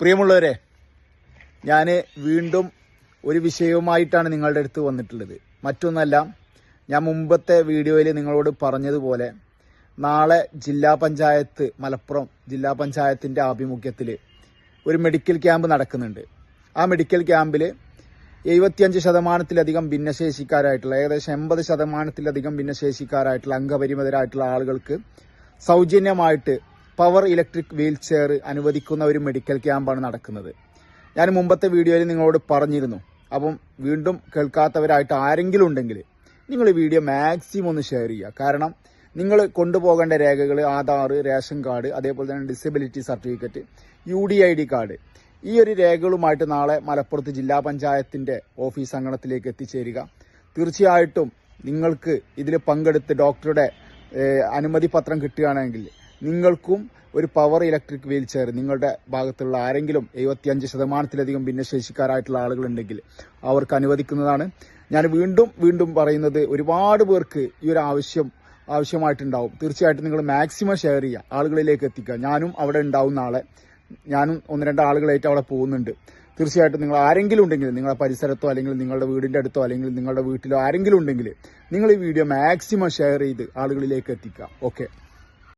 പ്രിയമുള്ളവരെ, ഞാൻ വീണ്ടും ഒരു വിഷയവുമായിട്ടാണ് നിങ്ങളുടെ അടുത്ത് വന്നിട്ടുള്ളത്. മറ്റൊന്നല്ല, ഞാൻ മുമ്പത്തെ വീഡിയോയിൽ നിങ്ങളോട് പറഞ്ഞതുപോലെ നാളെ ജില്ലാ പഞ്ചായത്ത്, മലപ്പുറം ജില്ലാ പഞ്ചായത്തിൻ്റെ ആഭിമുഖ്യത്തിൽ ഒരു മെഡിക്കൽ ക്യാമ്പ് നടക്കുന്നുണ്ട്. ആ മെഡിക്കൽ ക്യാമ്പിൽ 75% ഭിന്നശേഷിക്കാരായിട്ടുള്ള, ഏകദേശം 80% ഭിന്നശേഷിക്കാരായിട്ടുള്ള, അംഗപരിമിതരായിട്ടുള്ള ആളുകൾക്ക് സൗജന്യമായിട്ട് പവർ ഇലക്ട്രിക് വീൽ ചെയർ അനുവദിക്കുന്ന ഒരു മെഡിക്കൽ ക്യാമ്പാണ് നടക്കുന്നത്. ഞാൻ മുമ്പത്തെ വീഡിയോയിൽ നിങ്ങളോട് പറഞ്ഞിരുന്നു. അപ്പം വീണ്ടും കേൾക്കാത്തവരായിട്ട് ആരെങ്കിലും ഉണ്ടെങ്കിൽ നിങ്ങൾ ഈ വീഡിയോ മാക്സിമം ഒന്ന് ഷെയർ ചെയ്യുക. കാരണം നിങ്ങൾ കൊണ്ടുപോകേണ്ട രേഖകൾ ആധാർ, റേഷൻ കാർഡ്, അതേപോലെ തന്നെ ഡിസബിലിറ്റി സർട്ടിഫിക്കറ്റ്, UDID കാർഡ്, ഈ ഒരു രേഖകളുമായിട്ട് നാളെ മലപ്പുറത്ത് ജില്ലാ പഞ്ചായത്തിൻ്റെ ഓഫീസ് അങ്കണത്തിലേക്ക് എത്തിച്ചേരുക. തീർച്ചയായിട്ടും നിങ്ങൾക്ക് ഇതിൽ പങ്കെടുത്ത് ഡോക്ടറുടെ അനുമതി പത്രം കിട്ടുകയാണെങ്കിൽ നിങ്ങൾക്കും ഒരു പവർ ഇലക്ട്രിക് വീൽ ചെയർ, നിങ്ങളുടെ ഭാഗത്തുള്ള ആരെങ്കിലും 75% ഭിന്നശേഷിക്കാരായിട്ടുള്ള ആളുകളുണ്ടെങ്കിൽ അവർക്ക് അനുവദിക്കുന്നതാണ്. ഞാൻ വീണ്ടും പറയുന്നത്, ഒരുപാട് പേർക്ക് ഈ ഒരു ആവശ്യമായിട്ടുണ്ടാവും. തീർച്ചയായിട്ടും നിങ്ങൾ മാക്സിമം ഷെയർ ചെയ്യുക, ആളുകളിലേക്ക് എത്തിക്കുക. ഞാനും അവിടെ ഉണ്ടാവും നാളെ. ഞാനും 1-2 ആളുകളായിട്ട് അവിടെ പോകുന്നുണ്ട്. തീർച്ചയായിട്ടും നിങ്ങൾ ആരെങ്കിലും ഉണ്ടെങ്കിൽ, നിങ്ങളുടെ പരിസരത്തോ അല്ലെങ്കിൽ നിങ്ങളുടെ വീടിൻ്റെ അടുത്തോ അല്ലെങ്കിൽ നിങ്ങളുടെ വീട്ടിലോ ആരെങ്കിലും ഉണ്ടെങ്കിൽ നിങ്ങൾ ഈ വീഡിയോ മാക്സിമം ഷെയർ ചെയ്ത് ആളുകളിലേക്ക് എത്തിക്കുക. ഓക്കെ.